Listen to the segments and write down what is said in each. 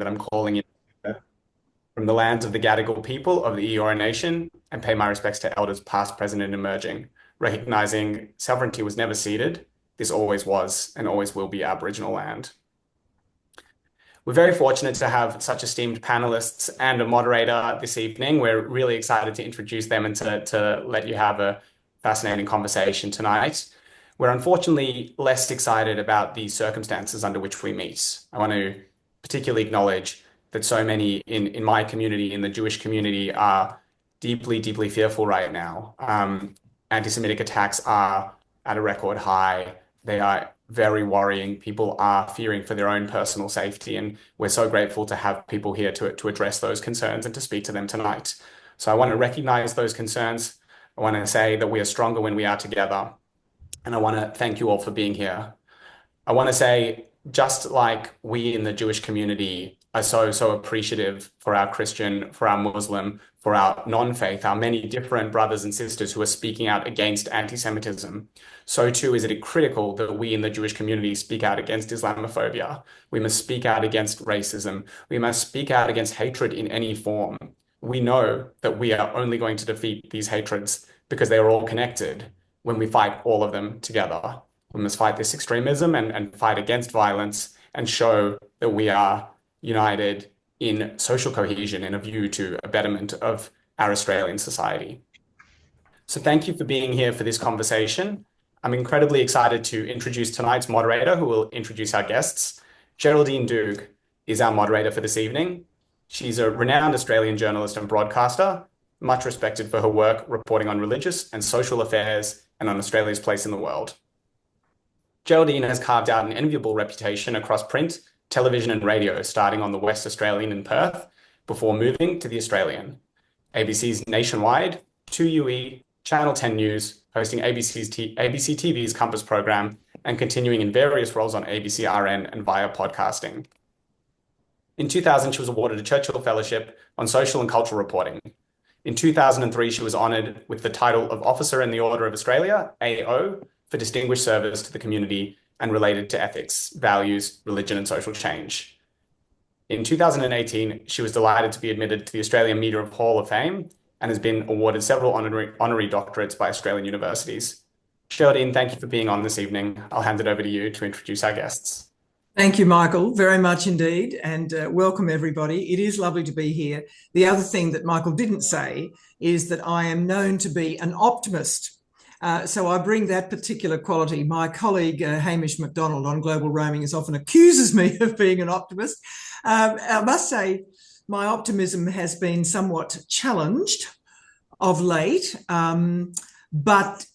that I'm calling in from the lands of the Gadigal people of the Eora Nation and pay my respects to elders past, present, and emerging, recognizing sovereignty was never ceded. This always was and always will be Aboriginal land. We're very fortunate to have such esteemed panelists and a moderator this evening. We're really excited to introduce them and to let you have a fascinating conversation tonight. We're unfortunately less excited about the circumstances under which we meet. I want to particularly acknowledge that so many in my community, in the Jewish community, are deeply, deeply fearful right now. Anti-Semitic attacks are at a record high. They are very worrying. People are fearing for their own personal safety, and we're so grateful to have people here to address those concerns and to speak to them tonight. So I want to recognize those concerns. I want to say that we are stronger when we are together. And I want to thank you all for being here. I want to say, just like we in the Jewish community are so appreciative for our Christian, for our Muslim, for our non-faith, our many different brothers and sisters who are speaking out against anti-Semitism, so too is it critical that we in the Jewish community speak out against Islamophobia. We must speak out against racism. We must speak out against hatred in any form. We know that we are only going to defeat these hatreds because they are all connected when we fight all of them together. We must fight this extremism and fight against violence and show that we are united in social cohesion in a view to a betterment of our Australian society. So thank you for being here for this conversation. I'm incredibly excited to introduce tonight's moderator, who will introduce our guests. Geraldine Doogue is our moderator for this evening. She's a renowned Australian journalist and broadcaster, much respected for her work reporting on religious and social affairs and on Australia's place in the world. Geraldine has carved out an enviable reputation across print, television and radio, starting on the West Australian in Perth, before moving to the Australian. ABC's Nationwide, 2UE, Channel 10 News, hosting ABC TV's Compass program, and continuing in various roles on ABC RN and via podcasting. In 2000, she was awarded a Churchill Fellowship on Social and Cultural Reporting. In 2003, she was honoured with the title of Officer in the Order of Australia, AO, for distinguished service to the community and related to ethics, values, religion, and social change. In 2018, she was delighted to be admitted to the Australian Media Hall of Fame and has been awarded several honorary doctorates by Australian universities. Geraldine, thank you for being on this evening. I'll hand it over to you to introduce our guests. Thank you, Michael, very much indeed, and welcome everybody. It is lovely to be here. The other thing that Michael didn't say is that I am known to be an optimist. So I bring that particular quality. My colleague, Hamish MacDonald on Global Roaming, often accuses me of being an optimist. I must say my optimism has been somewhat challenged of late, but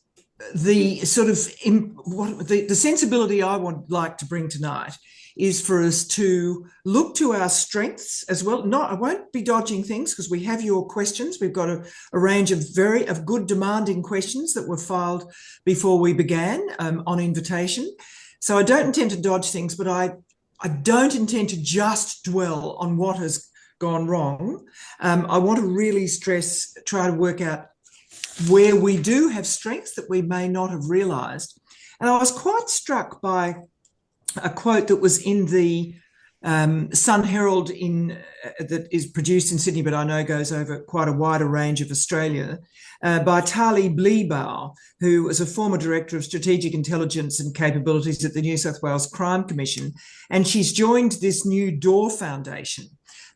the sort of the sensibility I would like to bring tonight is for us to look to our strengths as well. I won't be dodging things because we have your questions. We've got a range of good demanding questions that were filed before we began on invitation. So I don't intend to dodge things, but I don't intend to just dwell on what has gone wrong. I want to really try to work out where we do have strengths that we may not have realised. And I was quite struck by a quote that was in the Sun Herald that is produced in Sydney, but I know goes over quite a wider range of Australia, by Tali Bleebow, who was a former Director of Strategic Intelligence and Capabilities at the New South Wales Crime Commission. And she's joined this new DOOR Foundation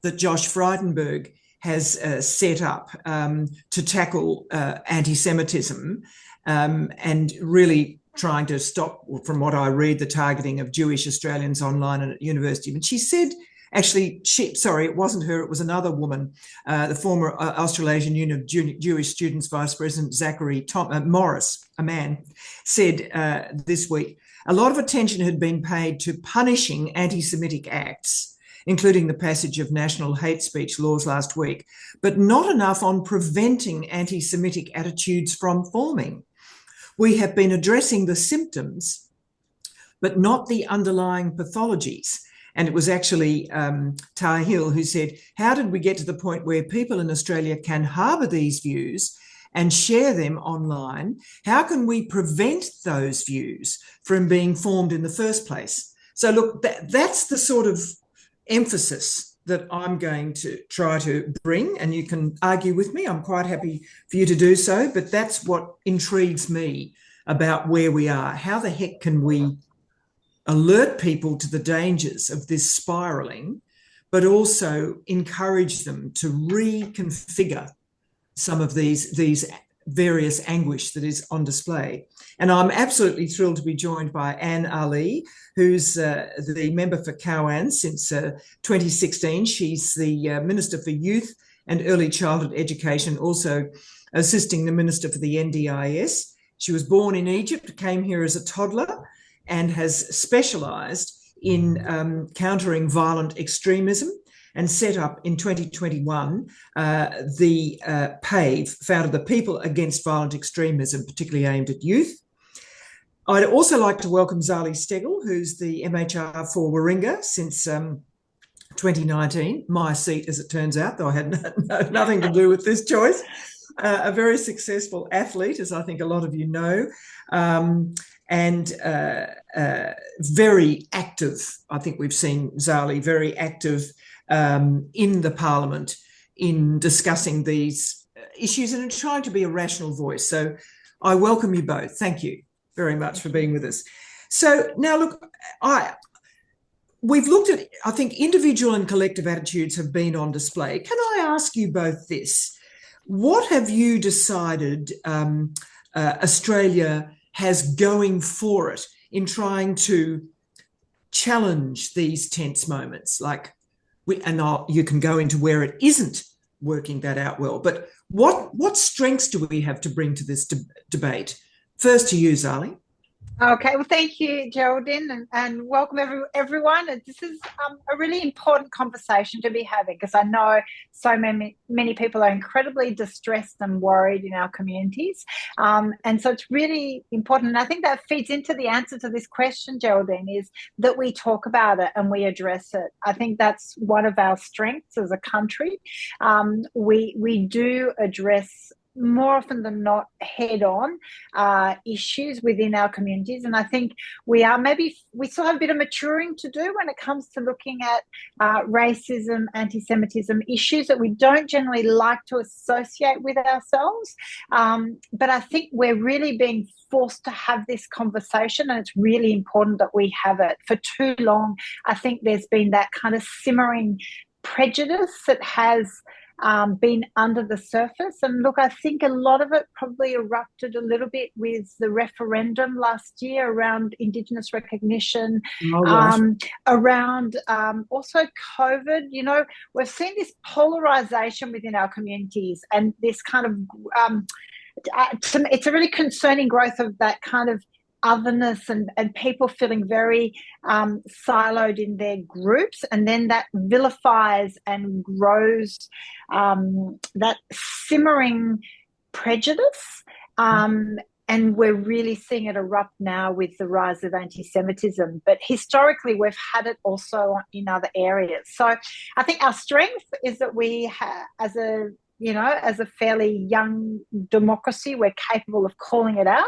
that Josh Frydenberg has set up to tackle anti-Semitism and really trying to stop, from what I read, the targeting of Jewish Australians online and at university. But she said, it wasn't her, it was another woman, the former Australasian Union of Jewish Students Vice President Zachary Morris, a man, said this week, a lot of attention had been paid to punishing anti-Semitic acts, including the passage of national hate speech laws last week, but not enough on preventing anti-Semitic attitudes from forming. We have been addressing the symptoms, but not the underlying pathologies. And it was actually Tar Hill who said, how did we get to the point where people in Australia can harbour these views and share them online? How can we prevent those views from being formed in the first place? So look, that's the sort of emphasis that I'm going to try to bring, and you can argue with me. I'm quite happy for you to do so, but that's what intrigues me about where we are. How the heck can we alert people to the dangers of this spiraling, but also encourage them to reconfigure some of these various anguish that is on display? And I'm absolutely thrilled to be joined by Anne Ali, who's the member for Cowan since 2016. She's the Minister for Youth and Early Childhood Education, also assisting the Minister for the NDIS. She was born in Egypt, came here as a toddler, and has specialised in countering violent extremism, and set up in 2021 the PAVE, founded the People Against Violent Extremism, particularly aimed at youth. I'd also like to welcome Zali Steggal, who's the MHR for Warringah since 2019, my seat as it turns out, though I had nothing to do with this choice. A very successful athlete, as I think a lot of you know, and very active. I think we've seen Zali very active in the Parliament in discussing these issues and in trying to be a rational voice. So I welcome you both. Thank you very much for being with us. So now look, we've looked at, I think individual and collective attitudes have been on display. Can I ask you both this? What have you decided Australia has going for it in trying to challenge these tense moments? Like, you can go into where it isn't working that out well, but what strengths do we have to bring to this debate? First to you, Zali. Okay, well, thank you, Geraldine, and welcome everyone. This is a really important conversation to be having, because I know so many people are incredibly distressed and worried in our communities. And so it's really important. And I think that feeds into the answer to this question, Geraldine, is that we talk about it and we address it. I think that's one of our strengths as a country. We do address more often than not head-on issues within our communities, and I think we still have a bit of maturing to do when it comes to looking at racism, anti-Semitism, issues that we don't generally like to associate with ourselves, but I think we're really being forced to have this conversation, and it's really important that we have it. For too long, I think there's been that kind of simmering prejudice that has been under the surface. And look, I think a lot of it probably erupted a little bit with the referendum last year around Indigenous recognition, around also COVID. You know, we've seen this polarization within our communities, and this kind of, it's a really concerning growth of that kind of otherness and people feeling very siloed in their groups, and then that vilifies and grows that simmering prejudice, and we're really seeing it erupt now with the rise of anti-Semitism, but historically we've had it also in other areas. So I think our strength is that we have, as a fairly young democracy, we're capable of calling it out.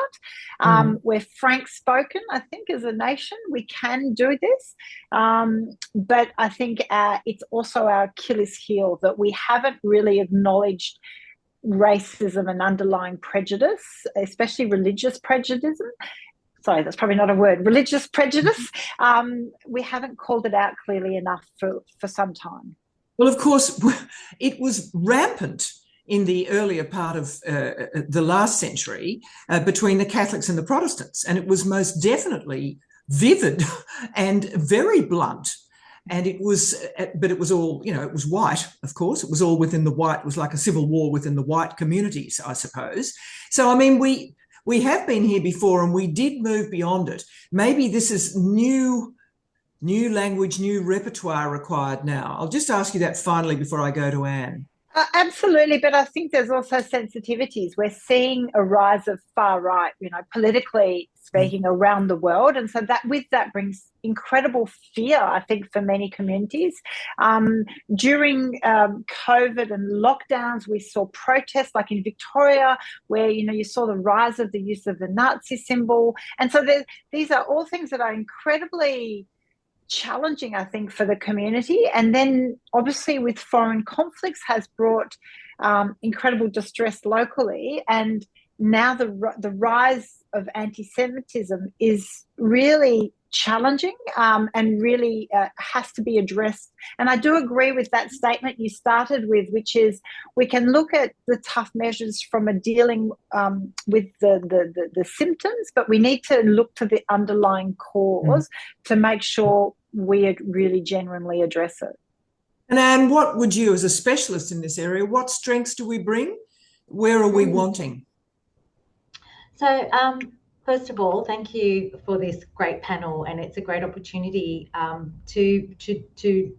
We're frank-spoken, I think, as a nation. We can do this. But I think it's also our Achilles heel that we haven't really acknowledged racism and underlying prejudice, especially religious prejudice. Sorry, that's probably not a word. Religious prejudice. We haven't called it out clearly enough for some time. Well, of course, it was rampant in the earlier part of the last century between the Catholics and the Protestants, and it was most definitely vivid and very blunt. And it was, but it was all, it was white, of course. It was all within the white. It was like a civil war within the white communities, I suppose. So, I mean, we have been here before, and we did move beyond it. Maybe this is new language, new repertoire required now. I'll just ask you that finally before I go to Anne. Absolutely, but I think there's also sensitivities. We're seeing a rise of far right, politically speaking, around the world, and so that brings incredible fear, I think, for many communities. During COVID and lockdowns, we saw protests, like in Victoria, where you saw the rise of the use of the Nazi symbol, and so these are all things that are incredibly challenging, I think, for the community. And then obviously with foreign conflicts has brought incredible distress locally. And now the rise of anti-Semitism is really challenging and really has to be addressed. And I do agree with that statement you started with, which is we can look at the tough measures from a dealing with the symptoms, but we need to look to the underlying cause to make sure we really genuinely address it. And Anne, what would you, as a specialist in this area, what strengths do we bring? Where are we wanting? So, first of all, thank you for this great panel, and it's a great opportunity to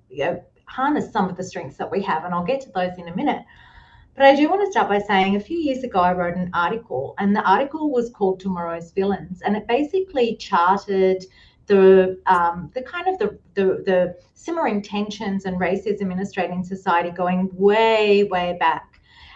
harness some of the strengths that we have, and I'll get to those in a minute. But I do want to start by saying a few years ago I wrote an article, and the article was called Tomorrow's Villains, and it basically charted the simmering tensions and racism in Australian society going way, way back.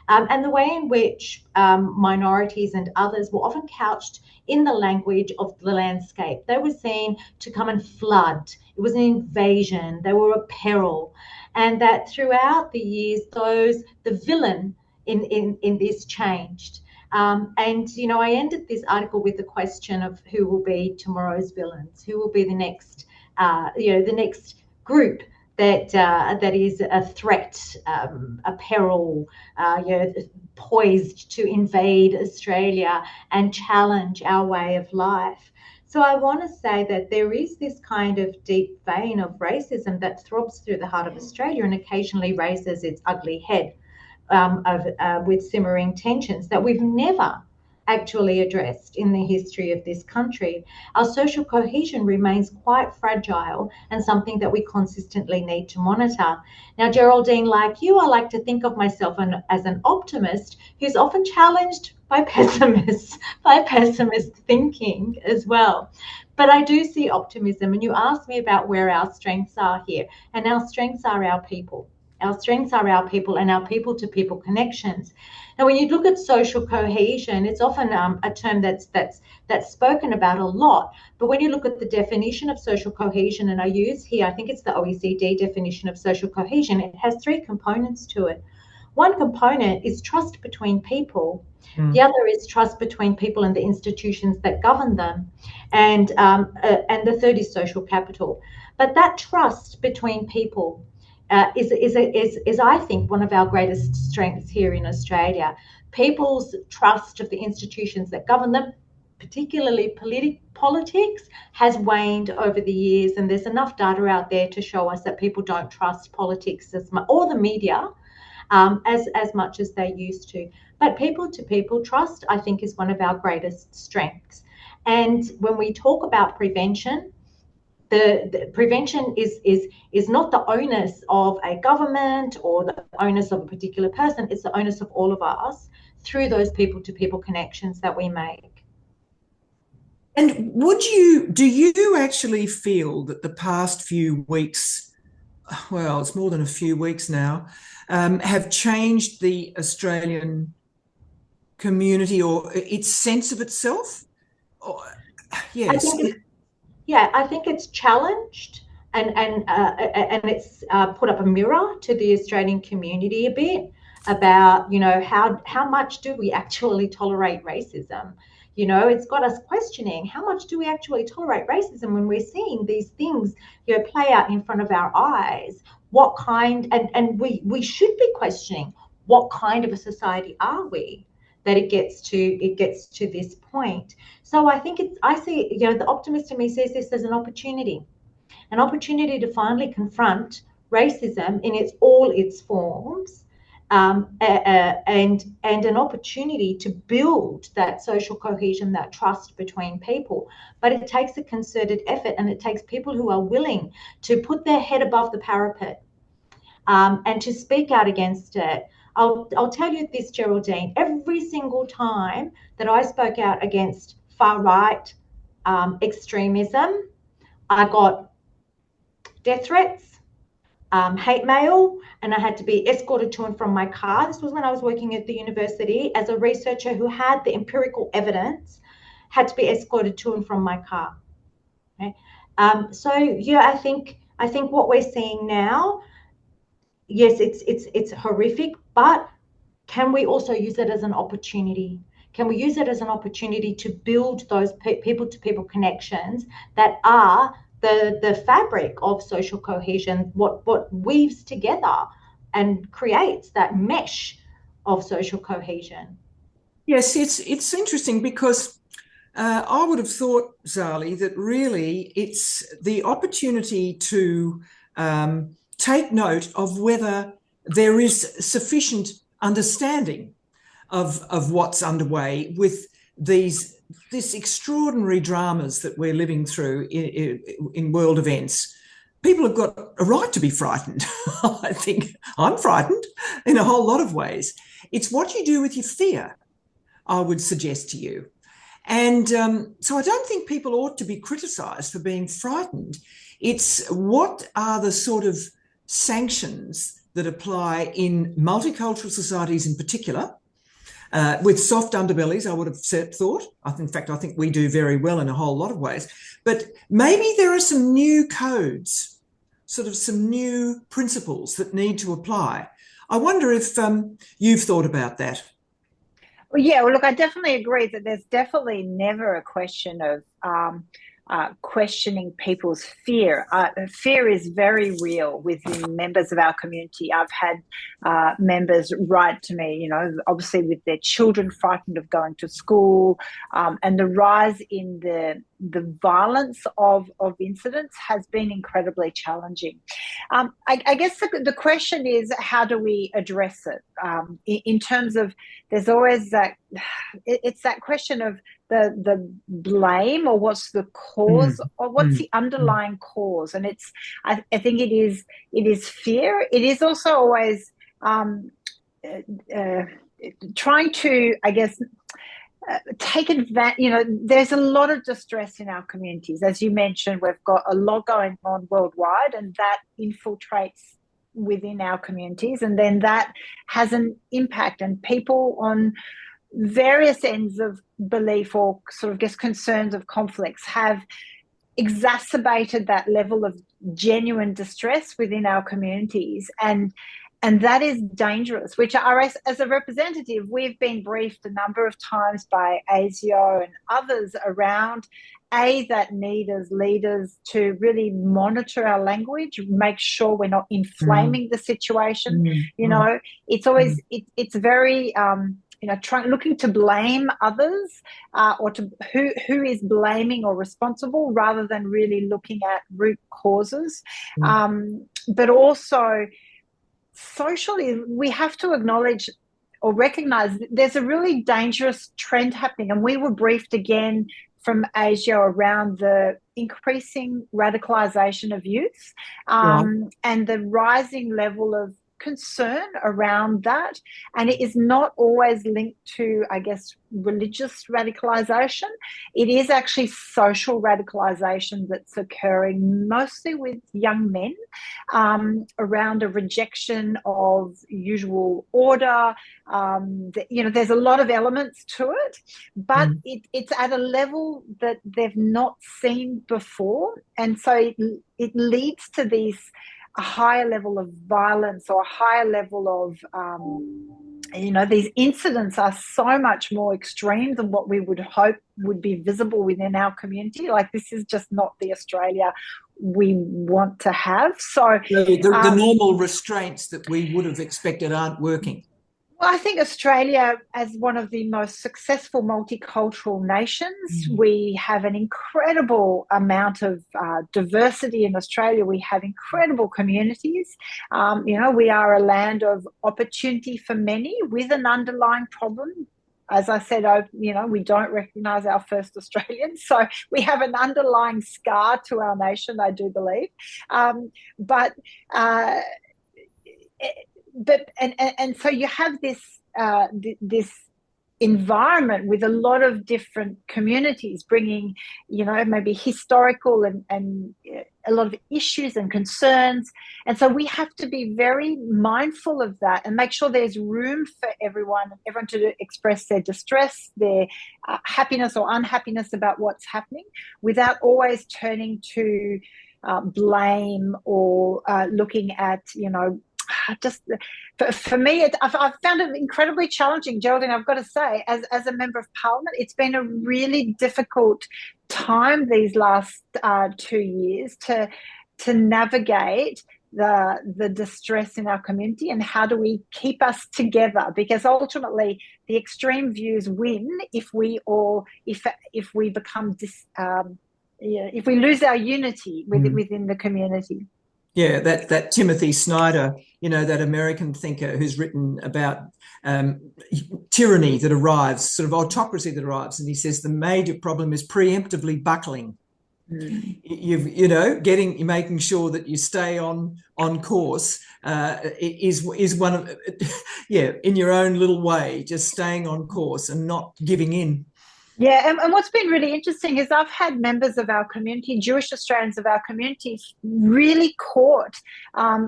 And the way in which minorities and others were often couched in the language of the landscape. They were seen to come and flood. It was an invasion. They were a peril. And that throughout the years, the villain in this changed. And, you know, I ended this article with the question of who will be tomorrow's villains, who will be the next, the next group that is a threat, a peril, poised to invade Australia and challenge our way of life. So I want to say that there is this kind of deep vein of racism that throbs through the heart of Australia and occasionally raises its ugly head with simmering tensions that we've never actually addressed in the history of this country. Our social cohesion remains quite fragile and something that we consistently need to monitor. Now, Geraldine, like you, I like to think of myself as an optimist who's often challenged by pessimist thinking as well. But I do see optimism, and you asked me about where our strengths are here, and our strengths are our people. Our strengths are our people and our people-to-people connections. Now, when you look at social cohesion, it's often a term that's spoken about a lot. But when you look at the definition of social cohesion, and I use here, I think it's the OECD definition of social cohesion, it has three components to it. One component is trust between people. The other is trust between people and the institutions that govern them. And the third is social capital. But that trust between people is I think one of our greatest strengths here in Australia. People's trust of the institutions that govern them, particularly politics, has waned over the years, and there's enough data out there to show us that people don't trust politics as much, or the media as much as they used to. But people-to-people trust, I think, is one of our greatest strengths. And when we talk about prevention, the prevention is not the onus of a government or the onus of a particular person. It's the onus of all of us through those people-to-people connections that we make. And do you actually feel that the past few weeks, well, it's more than a few weeks now, have changed the Australian community or its sense of itself? Yes. I think it's challenged and it's put up a mirror to the Australian community a bit about, you know, how much do we actually tolerate racism? You know, it's got us questioning how much do we actually tolerate racism when we're seeing these things, you know, play out in front of our eyes. What kind, and we should be questioning what kind of a society are we that it gets to this point. So I think I see, you know, the optimist in me sees this as an opportunity to finally confront racism in all its forms, and an opportunity to build that social cohesion, that trust between people. But it takes a concerted effort, and it takes people who are willing to put their head above the parapet and to speak out against it. I'll tell you this, Geraldine, every single time that I spoke out against far-right extremism, I got death threats, hate mail, and I had to be escorted to and from my car. This was when I was working at the university as a researcher who had the empirical evidence, had to be escorted to and from my car. Okay? So yeah, I think what we're seeing now, yes, it's horrific, but can we also use it as an opportunity? Can we use it as an opportunity to build those people-to-people connections that are the fabric of social cohesion, what weaves together and creates that mesh of social cohesion? Yes, it's interesting because I would have thought, Zali, that really it's the opportunity to take note of whether there is sufficient understanding of what's underway with this extraordinary dramas that we're living through in world events. People have got a right to be frightened. I think I'm frightened in a whole lot of ways. It's what you do with your fear, I would suggest to you. And so I don't think people ought to be criticised for being frightened. It's what are the sort of sanctions that apply in multicultural societies in particular, with soft underbellies, I would have thought. In fact, I think we do very well in a whole lot of ways. But maybe there are some new codes, sort of some new principles that need to apply. I wonder if you've thought about that. Well, yeah, well, look, I definitely agree that there's definitely never a question of questioning people's fear. Fear is very real within members of our community. I've had members write to me, you know, obviously with their children frightened of going to school, and the rise in the violence of incidents has been incredibly challenging. I guess the question is, how do we address it? In terms of, there's always that, it's that question of the blame, or what's the cause, or what's the underlying cause. And it's, I think it is fear. It is also always trying to, I guess, take advantage. You know, there's a lot of distress in our communities. As you mentioned, we've got a lot going on worldwide, and that infiltrates within our communities, and then that has an impact, and people on various ends of belief, or sort of, guess, concerns of conflicts, have exacerbated that level of genuine distress within our communities. And that is dangerous, which are, as a representative, we've been briefed a number of times by ASIO and others around that need as leaders to really monitor our language, make sure we're not inflaming the situation. You know, it's always, it's very, you know, looking to blame others, or to who is blaming or responsible, rather than really looking at root causes. But also, socially, we have to acknowledge or recognise there's a really dangerous trend happening. And we were briefed again from Asia around the increasing radicalisation of youth, and the rising level of concern around that. And it is not always linked to, I guess, religious radicalisation. It is actually social radicalisation that's occurring mostly with young men, around a rejection of usual order. You know, there's a lot of elements to it, but it's at a level that they've not seen before. And so it leads to a higher level of violence, or a higher level of, you know, these incidents are so much more extreme than what we would hope would be visible within our community. Like, this is just not the Australia we want to have. So the normal restraints that we would have expected aren't working. Well, I think Australia, as one of the most successful multicultural nations, we have an incredible amount of diversity in Australia. We have incredible communities. You know, we are a land of opportunity for many, with an underlying problem. As I said, you know, we don't recognise our first Australians, so we have an underlying scar to our nation, I do believe. And so you have this environment with a lot of different communities bringing, you know, maybe historical and a lot of issues and concerns. And so we have to be very mindful of that and make sure there's room for everyone to express their distress, their happiness or unhappiness about what's happening, without always turning to blame or looking at, just for me, I've found it incredibly challenging, Geraldine, I've got to say, as a member of parliament. It's been a really difficult time these last 2 years to navigate the distress in our community, and how do we keep us together, because ultimately the extreme views win if we become if we lose our unity within the community. Yeah, that Timothy Snyder, that American thinker who's written about tyranny that arrives, sort of autocracy that arrives, and he says the major problem is preemptively buckling. You're making sure that you stay on course is one of, in your own little way, just staying on course and not giving in. Yeah, and what's been really interesting is I've had members of our community, Jewish Australians of our community, really caught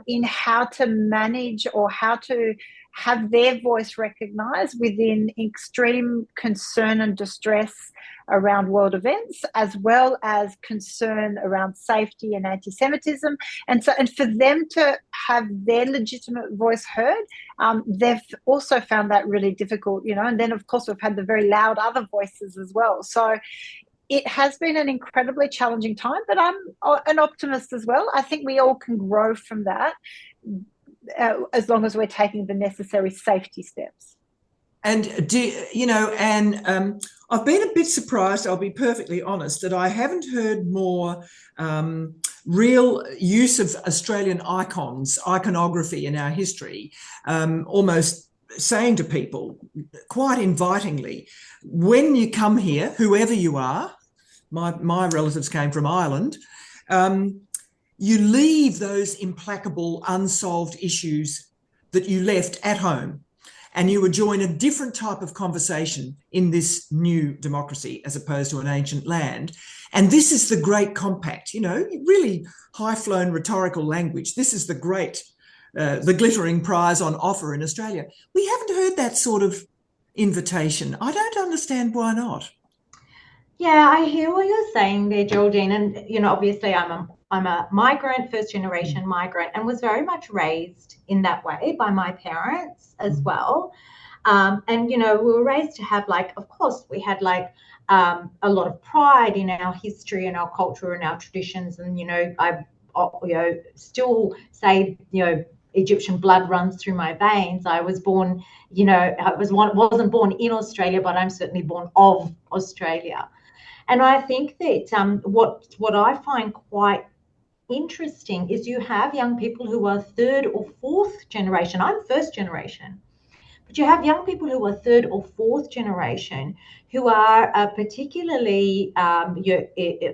in how to manage or how to have their voice recognised within extreme concern and distress around world events, as well as concern around safety and anti-Semitism. And for them to have their legitimate voice heard, they've also found that really difficult, and then of course we've had the very loud other voices as well. So it has been an incredibly challenging time, but I'm an optimist as well. I think we all can grow from that, as long as we're taking the necessary safety steps. And I've been a bit surprised, I'll be perfectly honest, that I haven't heard more real use of Australian iconography in our history, almost saying to people quite invitingly, when you come here, whoever you are, my relatives came from Ireland, you leave those implacable, unsolved issues that you left at home, and you would join a different type of conversation in this new democracy as opposed to an ancient land. And this is the great compact, really high-flown rhetorical language. This is the glittering prize on offer in Australia. We haven't heard that sort of invitation. I don't understand why not. Yeah, I hear what you're saying there, Geraldine. And, obviously I'm a migrant, first generation migrant, and was very much raised in that way by my parents as well. And, we were raised to have, of course, we had a lot of pride in our history and our culture and our traditions. And, I still say, Egyptian blood runs through my veins. I was born, wasn't born in Australia, but I'm certainly born of Australia. And I think that what I find quite interesting is you have young people who are third or fourth generation. I'm first generation, but you have young people who are third or fourth generation who are particularly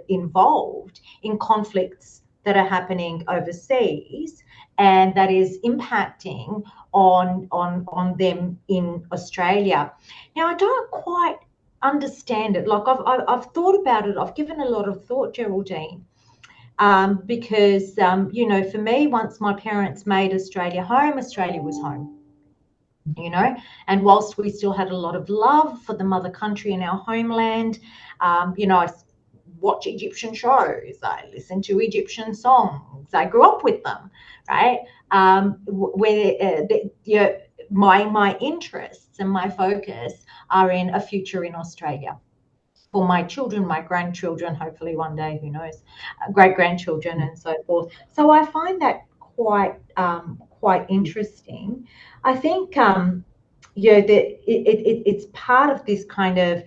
involved in conflicts that are happening overseas, and that is impacting on them in Australia. Now, I don't quite understand it. I've thought about it. I've given a lot of thought, Geraldine, because for me, once my parents made Australia home, Australia was home. And whilst we still had a lot of love for the mother country and our homeland, I watch Egyptian shows, I listen to Egyptian songs, I grew up with them, right? My interests and my focus are in a future in Australia for my children, my grandchildren, hopefully one day, who knows, great-grandchildren and so forth. So I find that quite interesting. I think that it's part of this kind of,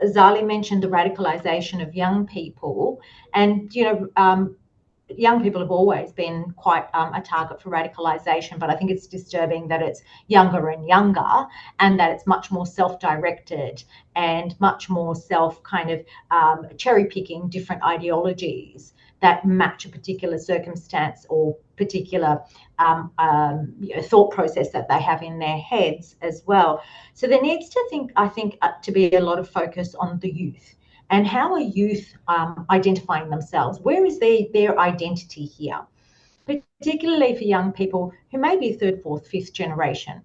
Zali mentioned the radicalization of young people, and young people have always been quite a target for radicalization, but I think it's disturbing that it's younger and younger, and that it's much more self-directed and much more cherry-picking different ideologies that match a particular circumstance or particular thought process that they have in their heads as well. So there needs to be a lot of focus on the youth And how are youth identifying themselves? Where is their identity here? Particularly for young people who may be third, fourth, fifth generation,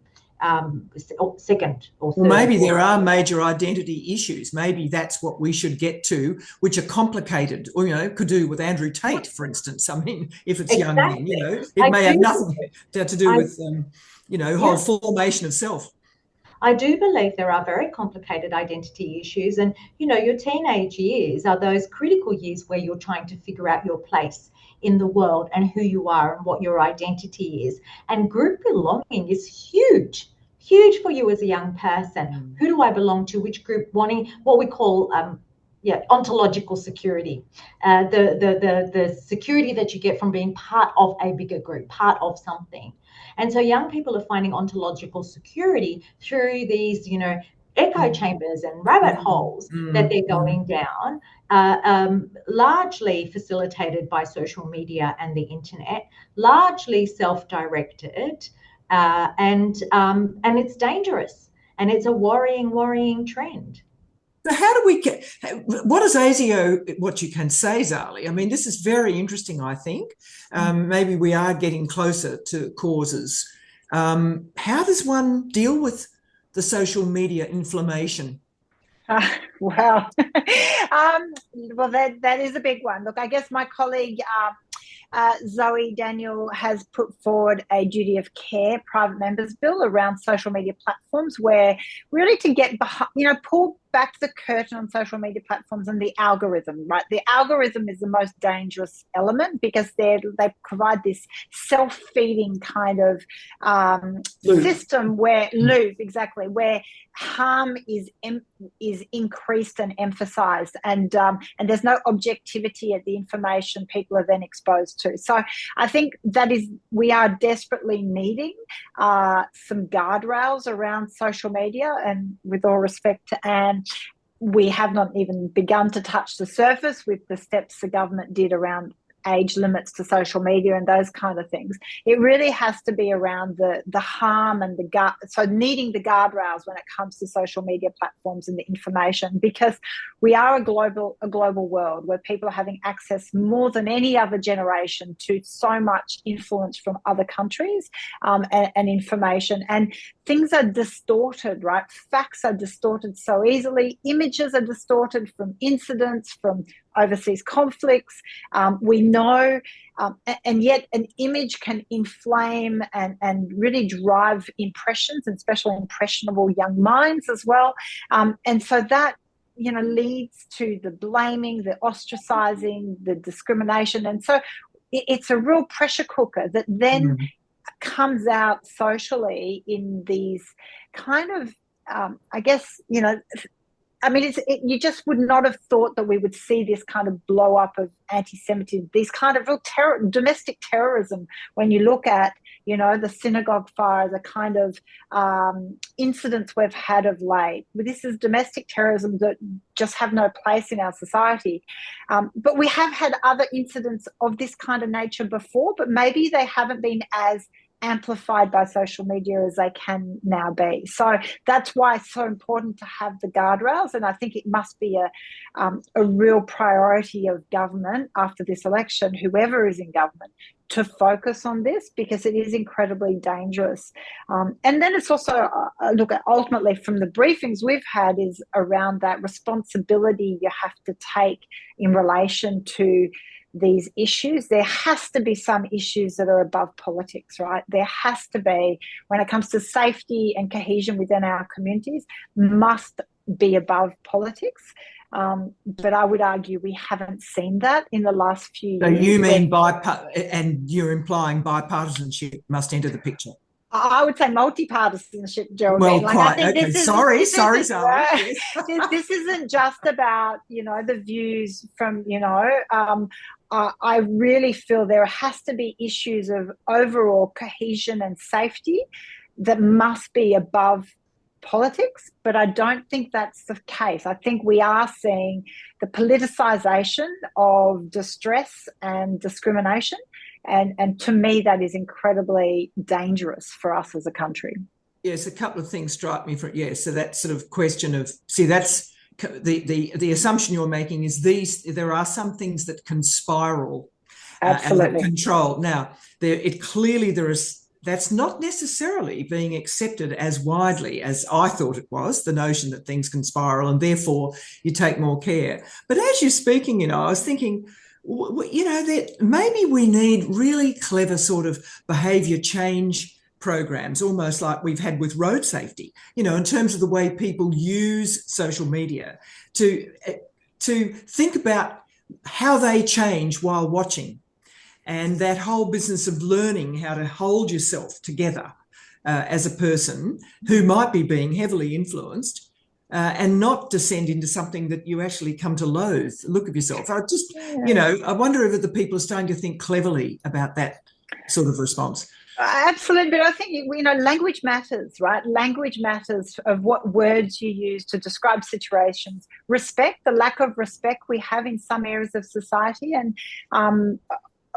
or second or third. Well, maybe there are major identity issues. Maybe that's what we should get to, which are complicated, or, could do with Andrew Tate, for instance. I mean, if it's young men, it may have nothing to do with, whole formation of self. I do believe there are very complicated identity issues. And, your teenage years are those critical years where you're trying to figure out your place in the world and who you are and what your identity is. And group belonging is huge for you as a young person. Who do I belong to? Which group? Wanting what we call ontological security, the security that you get from being part of a bigger group, part of something. And so young people are finding ontological security through these, echo chambers and rabbit holes that they're going down, largely facilitated by social media and the internet, largely self-directed, and it's dangerous, and it's a worrying trend. So how do we get, what is ASIO, what you can say, Zali? I mean, this is very interesting, I think. Maybe we are getting closer to causes. How does one deal with the social media inflammation? Well, that is a big one. Look, I guess my colleague Zoe Daniel has put forward a duty of care private members bill around social media platforms, where really to get behind, pull back the curtain on social media platforms and the algorithm, right? The algorithm is the most dangerous element because they provide this self-feeding kind of system where harm is increased and emphasized, and there's no objectivity at the information people are then exposed to. So I think we are desperately needing some guardrails around social media, and with all respect to Anne, we have not even begun to touch the surface with the steps the government did around age limits to social media and those kind of things. It really has to be around the harm and so needing the guardrails when it comes to social media platforms and the information, because we are a global world where people are having access more than any other generation to so much influence from other countries and information, and things are distorted, right? Facts are distorted so easily. Images are distorted from incidents, from overseas conflicts. We know, and yet an image can inflame and really drive impressions, and especially impressionable young minds as well. And so that, leads to the blaming, the ostracizing, the discrimination. And so it's a real pressure cooker that then comes out socially in these kind of, you just would not have thought that we would see this kind of blow up of anti-Semitism, these kind of real domestic terrorism. When you look at, the synagogue fire, the kind of incidents we've had of late. This is domestic terrorism that just have no place in our society. But we have had other incidents of this kind of nature before, but maybe they haven't been as amplified by social media as they can now be. So that's why it's so important to have the guardrails, and I think it must be a real priority of government after this election, whoever is in government, to focus on this, because it is incredibly dangerous. And then it's also, ultimately from the briefings we've had, is around that responsibility you have to take in relation to these issues. There has to be some issues that are above politics, right? There has to be, when it comes to safety and cohesion within our communities, must be above politics. But I would argue we haven't seen that in the last few years. So you mean and you're implying bipartisanship must enter the picture? I would say multi-partisanship, Geraldine. Well, quite. Okay. Sorry, Zali. This isn't just about, the views from, I really feel there has to be issues of overall cohesion and safety that must be above politics, but I don't think that's the case. I think we are seeing the politicization of distress and discrimination, and to me that is incredibly dangerous for us as a country. Yes, a couple of things strike me so that sort of question of, that's the assumption you're making is there are some things that can spiral out of control. Now, that's not necessarily being accepted as widely as I thought it was, the notion that things can spiral and therefore you take more care. But as you're speaking, I was thinking, that maybe we need really clever sort of behaviour change programs, almost like we've had with road safety, in terms of the way people use social media to think about how they change while watching. And that whole business of learning how to hold yourself together as a person who might be being heavily influenced and not descend into something that you actually come to loathe, look of yourself. I wonder if the people are starting to think cleverly about that sort of response. Absolutely, but I think language matters, right? Language matters of what words you use to describe situations. Respect, the lack of respect we have in some areas of society, and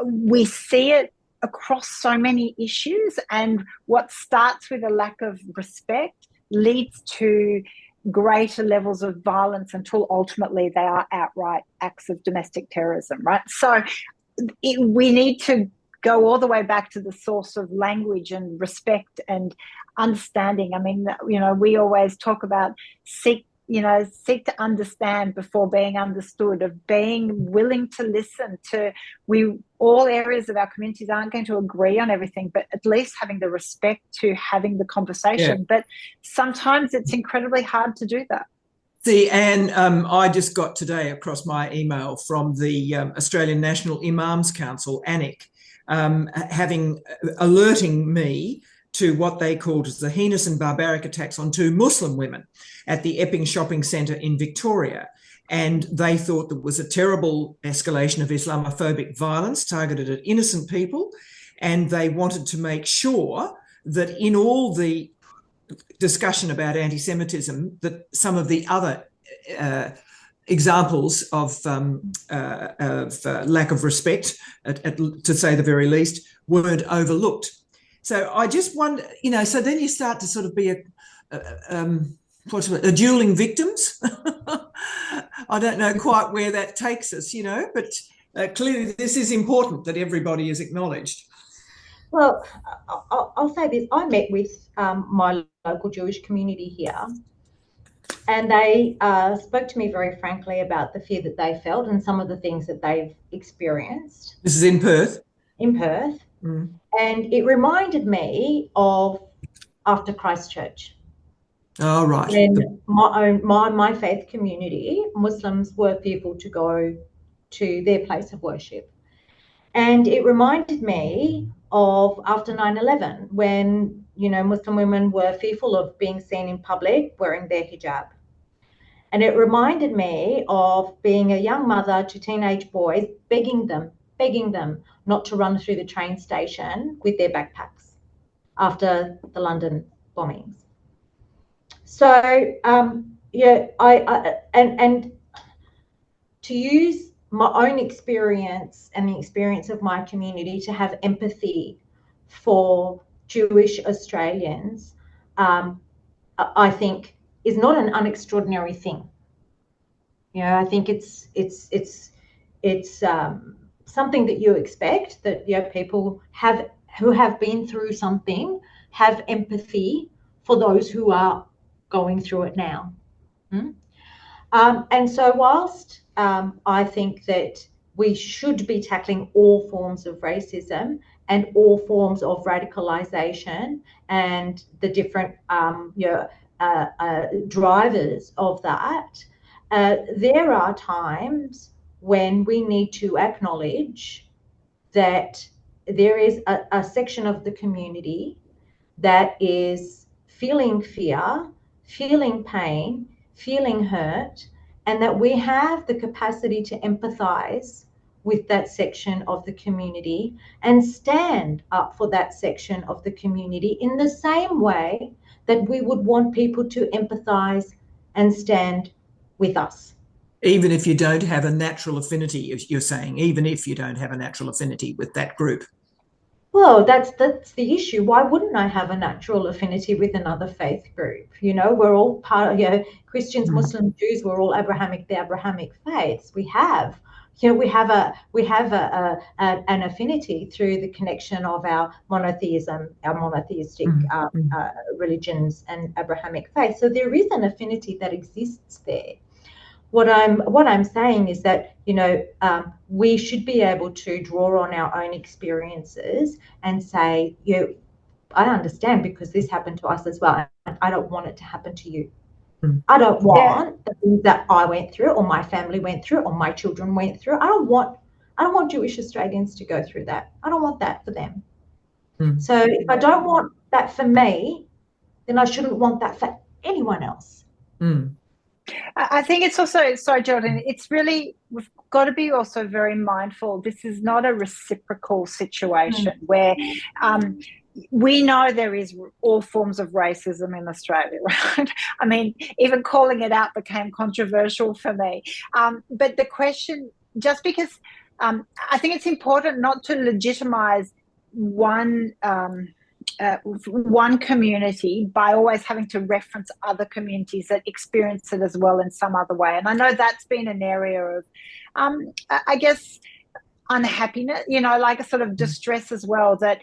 we see it across so many issues. And what starts with a lack of respect leads to greater levels of violence until ultimately they are outright acts of domestic terrorism, right? So we need to go all the way back to the source of language and respect and understanding. I mean, we always talk about seek to understand before being understood, of being willing to listen to. All areas of our communities aren't going to agree on everything, but at least having the respect to having the conversation. Yeah. But sometimes it's incredibly hard to do that. See, Anne, I just got today across my email from the Australian National Imams Council, ANIC, alerting me to what they called as the heinous and barbaric attacks on 2 Muslim women at the Epping Shopping Centre in Victoria. And they thought there was a terrible escalation of Islamophobic violence targeted at innocent people. And they wanted to make sure that in all the discussion about anti-Semitism, that some of the other examples of lack of respect, to say the very least, weren't overlooked. So I just wonder, so then you start to sort of be a dueling victims. I don't know quite where that takes us, but clearly this is important that everybody is acknowledged. Well, I'll say this. I met with my local Jewish community here, and they spoke to me very frankly about the fear that they felt and some of the things that they've experienced. This is in Perth? In Perth. Mm. And it reminded me of after Christchurch. Oh, right. And my faith community, Muslims were fearful to go to their place of worship. And it reminded me of after 9/11, when, Muslim women were fearful of being seen in public wearing their hijab. And it reminded me of being a young mother to teenage boys, begging them not to run through the train station with their backpacks after the London bombings. So, and to use my own experience and the experience of my community to have empathy for Jewish Australians, I think is not an unextraordinary thing. I think it's something that you expect, that people who have been through something have empathy for those who are going through it now. And so whilst I think that we should be tackling all forms of racism and all forms of radicalization and the different drivers of that, there are times when we need to acknowledge that there is a section of the community that is feeling fear, feeling pain, feeling hurt, and that we have the capacity to empathize with that section of the community and stand up for that section of the community in the same way that we would want people to empathize and stand with us. Even if you don't have a natural affinity, you're saying, even if you don't have a natural affinity with that group. Well, that's the issue. Why wouldn't I have a natural affinity with another faith group? We're all part of, Christians, Muslims, Jews. We're all the Abrahamic faiths. We have an affinity through the connection of our monotheism, our monotheistic religions and Abrahamic faith. So there is an affinity that exists there. What I'm saying is that we should be able to draw on our own experiences and say, I understand because this happened to us as well, and I don't want it to happen to you. I don't want the things that I went through, or my family went through, or my children went through. I don't want Jewish Australians to go through that. I don't want that for them. So if I don't want that for me, then I shouldn't want that for anyone else. I think it's also, sorry, Geraldine, it's really, we've got to be also very mindful. This is not a reciprocal situation where we know there is all forms of racism in Australia, right? I mean, even calling it out became controversial for me. But the question, just because I think it's important not to legitimize one community by always having to reference other communities that experience it as well in some other way. And I know that's been an area of, I guess, unhappiness, like a sort of distress as well, that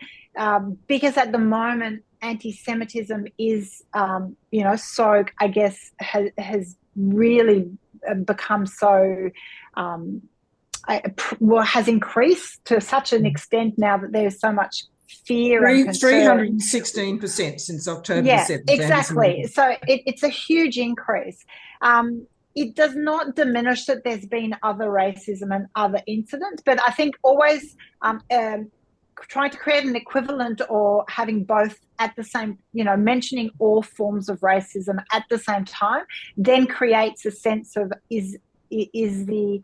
because at the moment anti-Semitism is, so I guess has really become so, has increased to such an extent now that there's so much fear and concern. 316% since October the 7th. Exactly. So it's a huge increase. It does not diminish that there's been other racism and other incidents, but I think always trying to create an equivalent or having both at the same, mentioning all forms of racism at the same time, then creates a sense of is the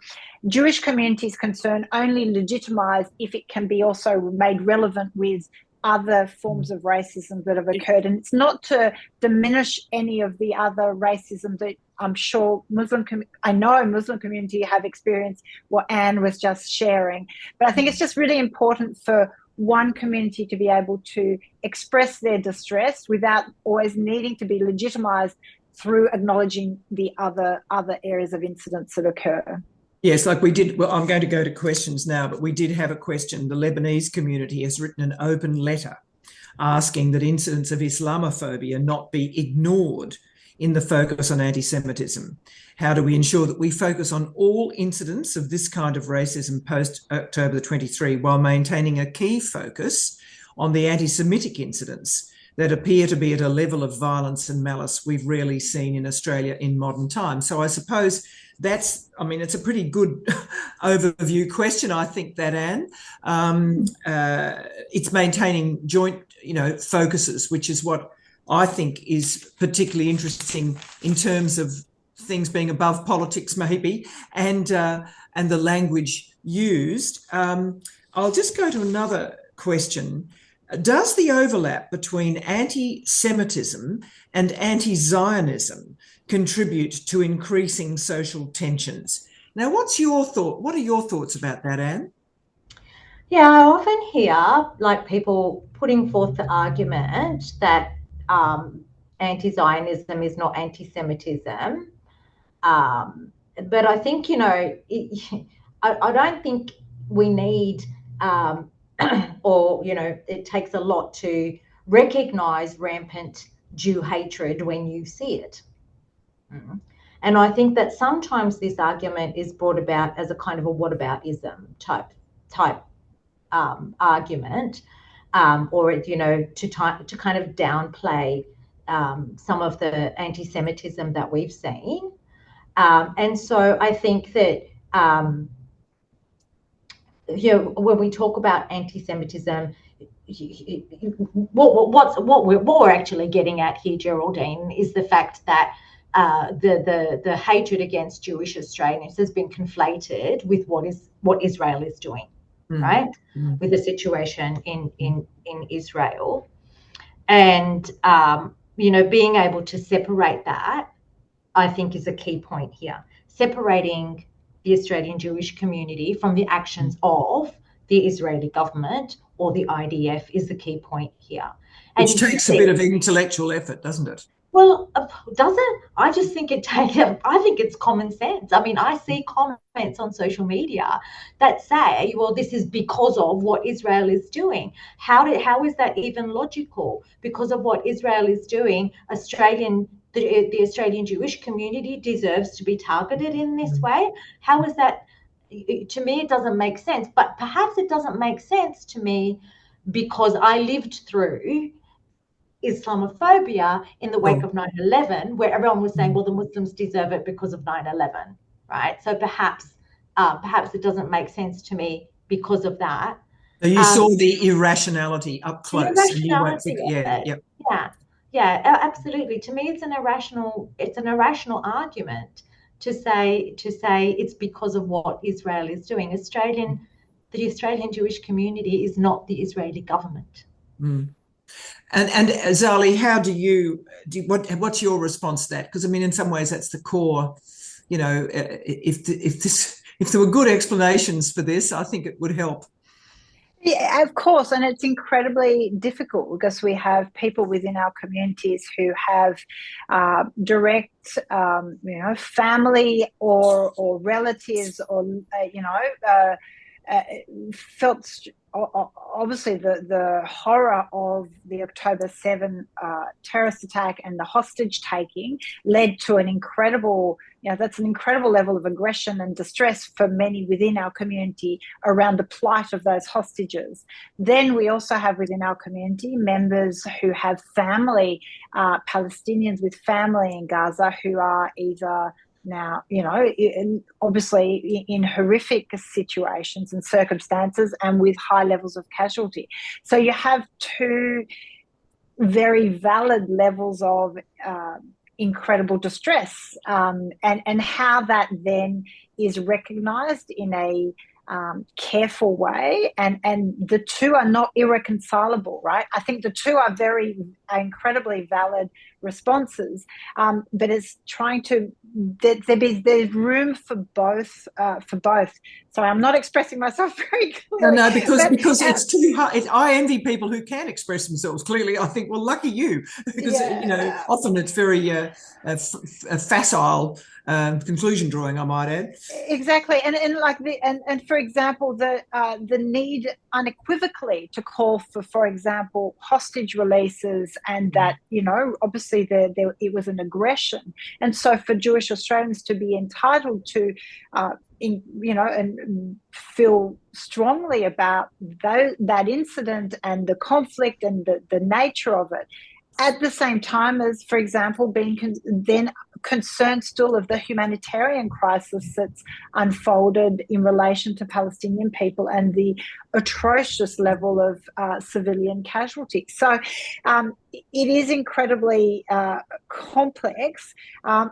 Jewish community's concern only legitimised if it can be also made relevant with other forms of racism that have occurred. And it's not to diminish any of the other racism that I'm sure Muslim community have experienced, what Anne was just sharing. But I think it's just really important for one community to be able to express their distress without always needing to be legitimised through acknowledging the other areas of incidents that occur. Yes, like we did. Well, I'm going to go to questions now, but we did have a question. The Lebanese community has written an open letter asking that incidents of Islamophobia not be ignored in the focus on anti-Semitism. How do we ensure that we focus on all incidents of this kind of racism post-October the 23 while maintaining a key focus on the anti-Semitic incidents that appear to be at a level of violence and malice we've rarely seen in Australia in modern times? So I suppose it's a pretty good overview question, I think, that, Anne. It's maintaining joint, focuses, which is what I think is particularly interesting in terms of things being above politics, maybe, and the language used. I'll just go to another question. Does the overlap between anti-Semitism and anti-Zionism contribute to increasing social tensions? Now, what are your thoughts about that, Anne? Yeah, I often hear people putting forth the argument that anti-Zionism is not anti-Semitism. But I think, I don't think we need it takes a lot to recognize rampant Jew hatred when you see it. And I think that sometimes this argument is brought about as a kind of a whataboutism type argument, or to kind of downplay some of the anti-Semitism that we've seen. And so I think that when we talk about anti-Semitism, what we're actually getting at here, Geraldine, is the fact that the hatred against Jewish Australians has been conflated with what Israel is doing, right? With the situation in Israel, and being able to separate that, I think, is a key point here. Separating the Australian Jewish community from the actions of the Israeli government or the IDF is the key point here. Which takes a bit of intellectual effort, doesn't it? Well, does it? I just think I think it's common sense. I mean, I see comments on social media that say, well, this is because of what Israel is doing. How is that even logical? Because of what Israel is doing, the Australian Jewish community deserves to be targeted in this way. How is that? To me, it doesn't make sense. But perhaps it doesn't make sense to me because I lived through Islamophobia in the wake of 9/11, where everyone was saying, well, the Muslims deserve it because of 9/11, right? So perhaps it doesn't make sense to me because of that. So you saw the irrationality up close. Yeah, absolutely. To me, it's an irrational argument to say it's because of what Israel is doing. The Australian Jewish community is not the Israeli government. And Zali, how what's your response to that? Because I mean, in some ways, that's the core. You know, if there were good explanations for this, I think it would help. Yeah, of course, and it's incredibly difficult because we have people within our communities who have direct, family or relatives or felt obviously the horror of the October 7 terrorist attack and the hostage taking led to an incredible level of aggression and distress for many within our community around the plight of those hostages. Then we also have within our community members who have family, Palestinians with family in Gaza who are either now, obviously in horrific situations and circumstances and with high levels of casualty. So you have two very valid levels of incredible distress, and how that then is recognised in a careful way, and the two are not irreconcilable, right? I think the two are incredibly valid responses, but it's trying to there's room for both. So I'm not expressing myself very clearly. No, because it's too hard. I envy people who can express themselves clearly. I think, well, lucky you, because often it's very facile conclusion drawing, I might add. Exactly, and for example, the need unequivocally to call for example, hostage releases, and that obviously it was an aggression, and so for Jewish Australians to be entitled to and feel strongly about that incident and the conflict and the nature of it, at the same time as, for example, being then concerned still of the humanitarian crisis that's unfolded in relation to Palestinian people and the atrocious level of civilian casualties. So it is incredibly complex. And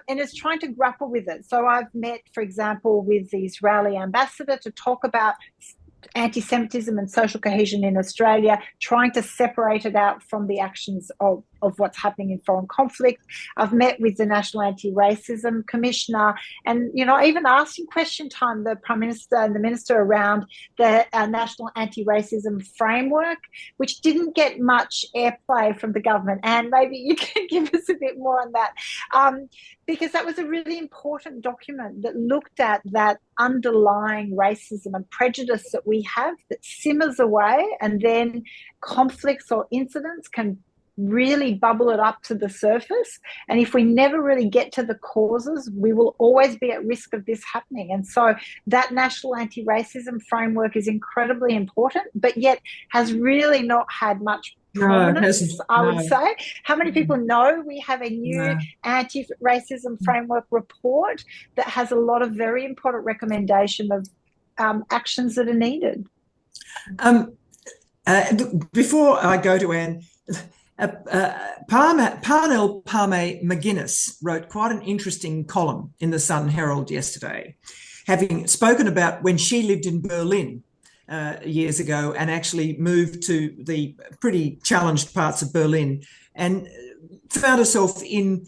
it's trying to grapple with it. So I've met, for example, with the Israeli ambassador to talk about anti-Semitism and social cohesion in Australia, trying to separate it out from the actions of what's happening in foreign conflict. I've met with the National Anti-Racism Commissioner, and even asking question time the Prime Minister and the Minister around the National Anti-Racism Framework, which didn't get much airplay from the government. And maybe you can give us a bit more on that, because that was a really important document that looked at that underlying racism and prejudice that we have that simmers away, and then conflicts or incidents can really bubble it up to the surface. And if we never really get to the causes, we will always be at risk of this happening. And so that National Anti-Racism Framework is incredibly important, but yet has really not had much prominence, I would say. How many people know we have a new anti-racism framework report that has a lot of very important recommendation of actions that are needed? Before I go to Anne, Parnell Palme McGuinness wrote quite an interesting column in the Sun Herald yesterday, having spoken about when she lived in Berlin years ago and actually moved to the pretty challenged parts of Berlin and found herself in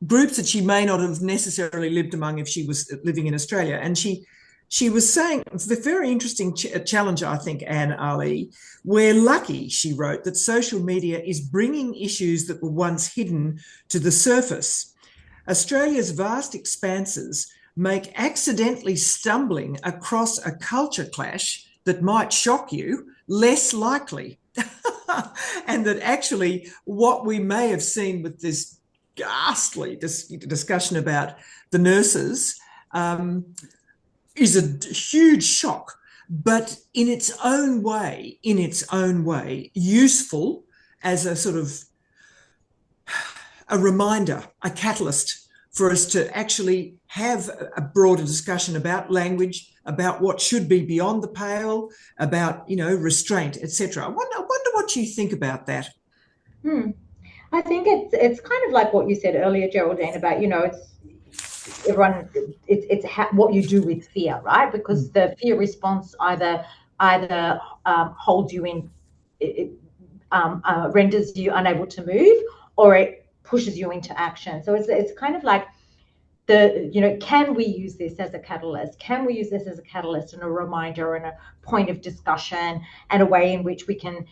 groups that she may not have necessarily lived among if she was living in Australia. And she she was saying, the very interesting challenge, I think, Anne Ali, we're lucky, she wrote, that social media is bringing issues that were once hidden to the surface. Australia's vast expanses make accidentally stumbling across a culture clash that might shock you less likely. And that actually what we may have seen with this ghastly discussion about the nurses is a huge shock, but in its own way, useful as a sort of a reminder, a catalyst for us to actually have a broader discussion about language, about what should be beyond the pale, about, restraint, etc. I wonder what you think about that. I think it's kind of like what you said earlier, Geraldine, about, it's what you do with fear, right? Because the fear response either holds you in, renders you unable to move, or it pushes you into action. So it's kind of like can we use this as a catalyst? Can we use this as a catalyst and a reminder and a point of discussion and a way in which we can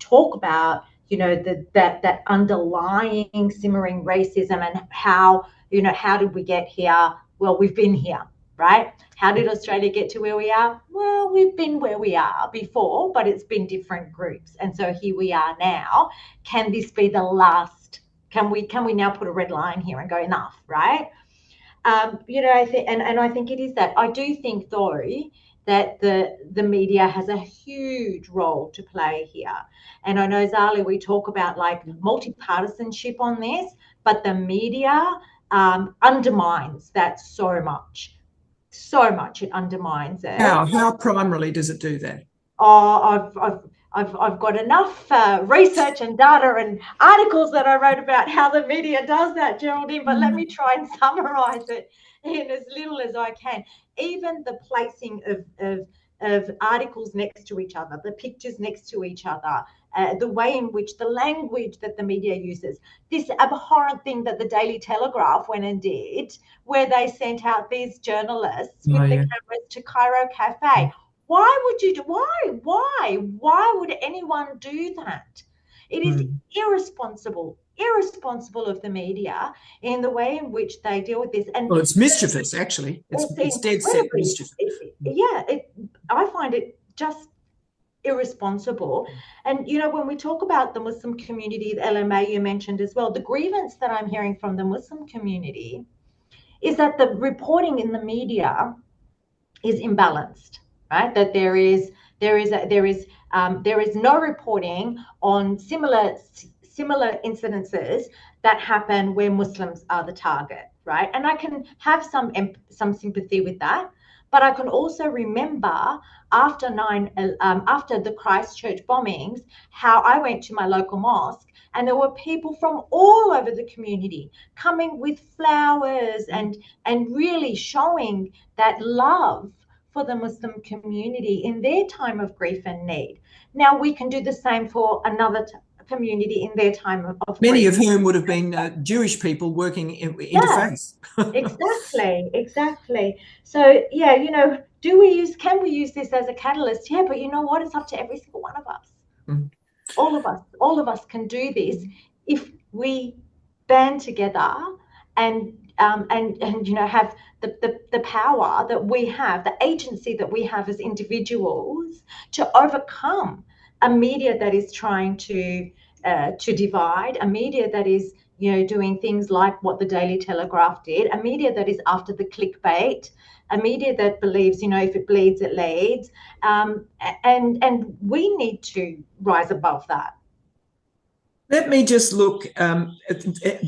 talk about that underlying simmering racism and how did we get here? Well, we've been here, right? How did Australia get to where we are? Well, we've been where we are before, but it's been different groups, and so here we are now. Can this be the last? Can we now put a red line here and go enough, right? I think, and I think it is that. I do think, though, that the media has a huge role to play here. And I know, Zali, we talk about like multi-partisanship on this, but the media undermines that so much. So much it undermines it. How primarily does it do that? Oh, I've got enough research and data and articles that I wrote about how the media does that, Geraldine, but let me try and summarize it in as little as I can. Even the placing of articles next to each other, the pictures next to each other, the way in which the language that the media uses, this abhorrent thing that the Daily Telegraph went and did, where they sent out these journalists with the cameras to Cairo Cafe. Why would you do? Why would anyone do that? It is irresponsible of the media in the way in which they deal with this. And well, it's mischievous, actually. It's dead set mischievous. I find it just irresponsible. And when we talk about the Muslim community, the LMA you mentioned as well, the grievance that I'm hearing from the Muslim community is that the reporting in the media is imbalanced. Right, that there is no reporting on similar incidences that happen where Muslims are the target, right? And I can have some sympathy with that, but I can also remember after the Christchurch bombings, how I went to my local mosque and there were people from all over the community coming with flowers and really showing that love for the Muslim community in their time of grief and need. Now we can do the same for another community in their time of many grief. of whom would have been Jewish people working interface. Exactly. So can we use this as a catalyst? Yeah, but you know what? It's up to every single one of us. All of us can do this if we band together and have the power that we have, the agency that we have as individuals to overcome a media that is trying to divide, a media that is doing things like what the Daily Telegraph did, a media that is after the clickbait, a media that believes if it bleeds it leads, and we need to rise above that. Let me just look at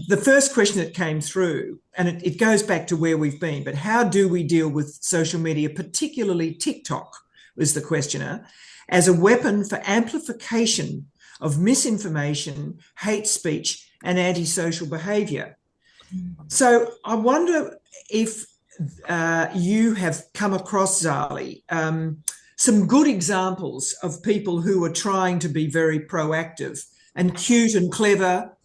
the first question that came through, and it goes back to where we've been, but how do we deal with social media, particularly TikTok, was the questioner, as a weapon for amplification of misinformation, hate speech, and antisocial behaviour? So I wonder if you have come across, Zali, some good examples of people who are trying to be very proactive and cute and clever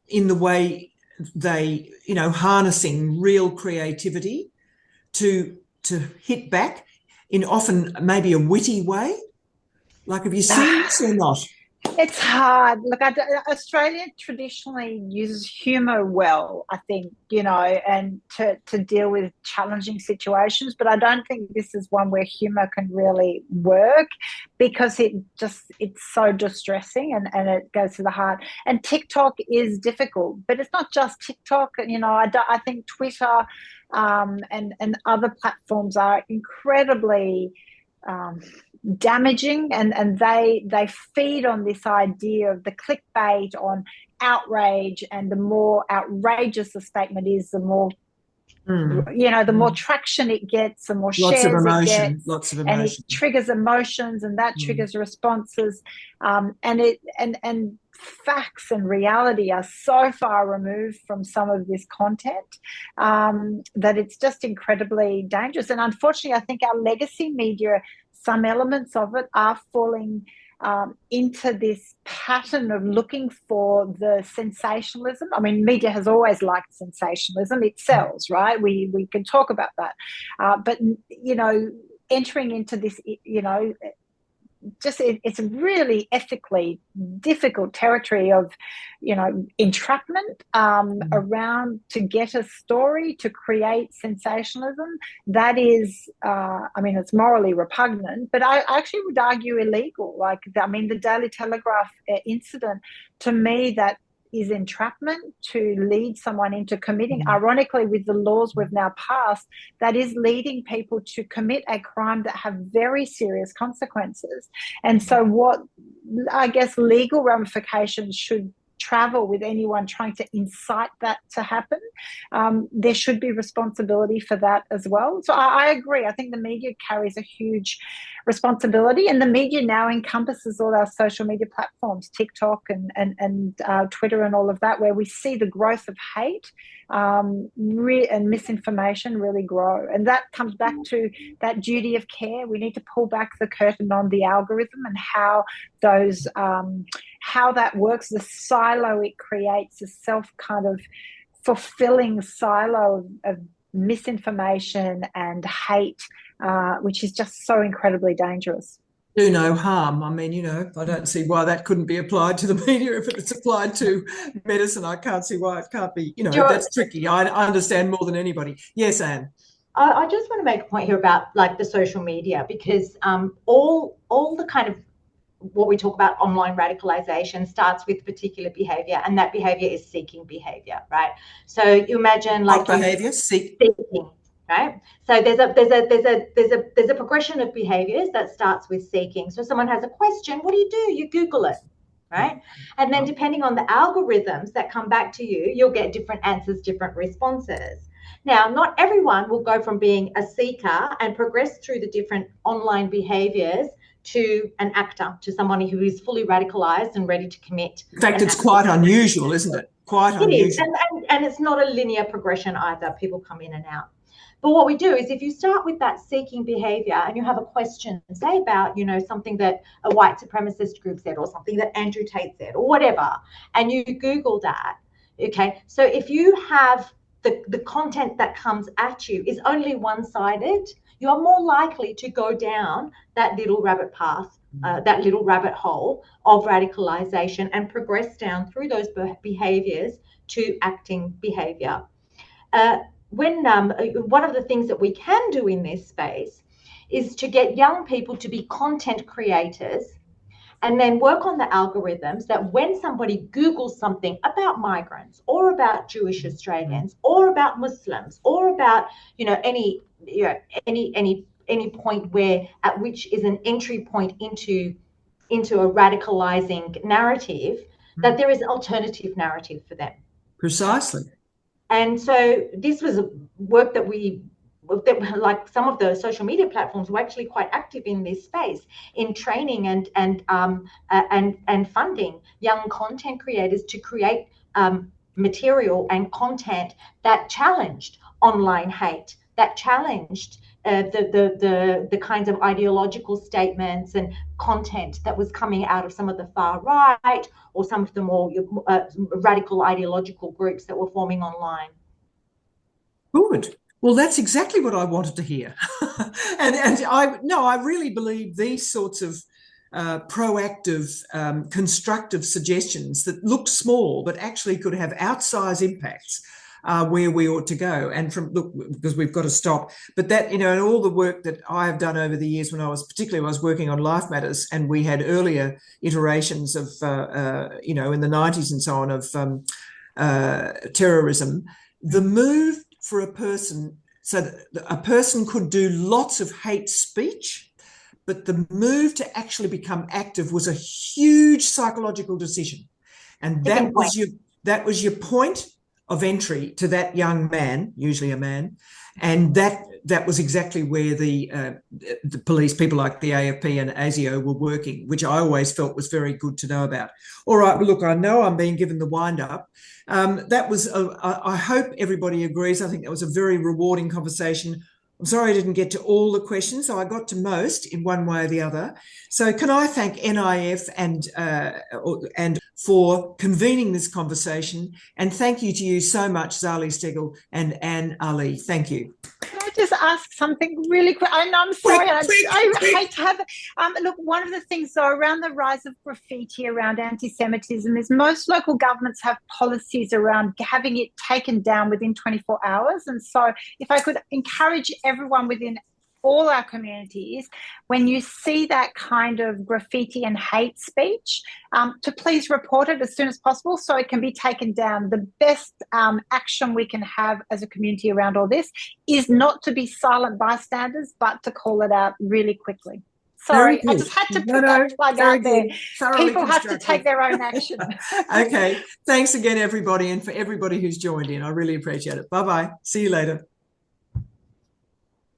in the way they, harnessing real creativity to hit back in often maybe a witty way? Like, have you seen this or not? It's hard. Look, Australia traditionally uses humour well, I think, and to deal with challenging situations. But I don't think this is one where humour can really work, because it's so distressing, and it goes to the heart. And TikTok is difficult, but it's not just TikTok. I think Twitter and other platforms are incredibly damaging, and they feed on this idea of the clickbait on outrage, and the more outrageous the statement is, the more the more traction it gets, the more shares it gets, lots of and emotion. it triggers emotions, and that triggers responses, and facts and reality are so far removed from some of this content that it's just incredibly dangerous. And unfortunately, I think our legacy media, some elements of it are falling into this pattern of looking for the sensationalism. I mean, media has always liked sensationalism. It sells, right? We can talk about that. But, entering into this, it's a really ethically difficult territory of, entrapment around to get a story, to create sensationalism. That is, it's morally repugnant, but I actually would argue illegal. The Daily Telegraph incident, to me, that is entrapment to lead someone into committing. Ironically, with the laws we've now passed, that is leading people to commit a crime that have very serious consequences. And so what, I guess, legal ramifications should travel with anyone trying to incite that to happen. There should be responsibility for that as well. So I agree. I think the media carries a huge responsibility, and the media now encompasses all our social media platforms, TikTok and Twitter and all of that, where we see the growth of hate and misinformation really grow. And that comes back to that duty of care. We need to pull back the curtain on the algorithm and how that works, the silo it creates, a self kind of fulfilling silo of misinformation and hate, which is just so incredibly dangerous. Do no harm. I mean, I don't see why that couldn't be applied to the media. If it's applied to medicine, I can't see why it can't be. That's tricky. I understand more than anybody. Yes, Anne. I just want to make a point here about the social media, because all the kind of what we talk about online radicalization starts with particular behavior, and that behavior is seeking behavior, right? So you imagine what behavior? Seeking, right? So there's a progression of behaviors that starts with seeking. So someone has a question, what do? You Google it, right? And then depending on the algorithms that come back to you, you'll get different answers, different responses. Now, not everyone will go from being a seeker and progress through the different online behaviors to an actor, to someone who is fully radicalized and ready to commit. In fact, it's quite unusual, isn't it? Quite unusual. It is, and it's not a linear progression either. People come in and out. But what we do is, if you start with that seeking behavior and you have a question, say about, something that a white supremacist group said, or something that Andrew Tate said, or whatever, and you Google that, okay? So if you have the content that comes at you is only one-sided, you are more likely to go down that little rabbit path, that little rabbit hole of radicalization, and progress down through those behaviors to acting behavior. One of the things that we can do in this space is to get young people to be content creators, and then work on the algorithms that when somebody Googles something about migrants, or about Jewish Australians, or about Muslims, or about any point at which is an entry point into a radicalizing narrative, that there is an alternative narrative for them. Precisely. And so this was work that like some of the social media platforms were actually quite active in this space, in training and funding young content creators to create material and content that challenged online hate, that challenged the kinds of ideological statements and content that was coming out of some of the far right, or some of the more radical ideological groups that were forming online. Good. Well, that's exactly what I wanted to hear. and I really believe these sorts of proactive, constructive suggestions that look small but actually could have outsized impacts where we ought to go. And because we've got to stop. But that, and all the work that I have done over the years when I was working on Life Matters, and we had earlier iterations of, in the 90s and so on, of terrorism, the move for a person, so that a person could do lots of hate speech, but the move to actually become active was a huge psychological decision. And that was your point of entry to that young man, usually a man. And that was exactly where the police, people like the AFP and ASIO were working, which I always felt was very good to know about. All right, look, I know I'm being given the wind up. That was, I hope everybody agrees. I think that was a very rewarding conversation. I'm sorry I didn't get to all the questions, so I got to most in one way or the other. So can I thank NIF and for convening this conversation, and thank you to you so much, Zali, Steggal and Anne Ali. Thank you. Can I just ask something really quick? I'm sorry, I hate to have it. Look, one of the things, though, around the rise of graffiti around anti-Semitism is most local governments have policies around having it taken down within 24 hours. And so if I could encourage everyone within all our communities, when you see that kind of graffiti and hate speech, to please report it as soon as possible so it can be taken down. The best action we can have as a community around all this is not to be silent bystanders, but to call it out really quickly. Sorry, I just had to put that plug out there. People have to take their own action. Okay. Thanks again, everybody, and for everybody who's joined in. I really appreciate it. Bye-bye. See you later.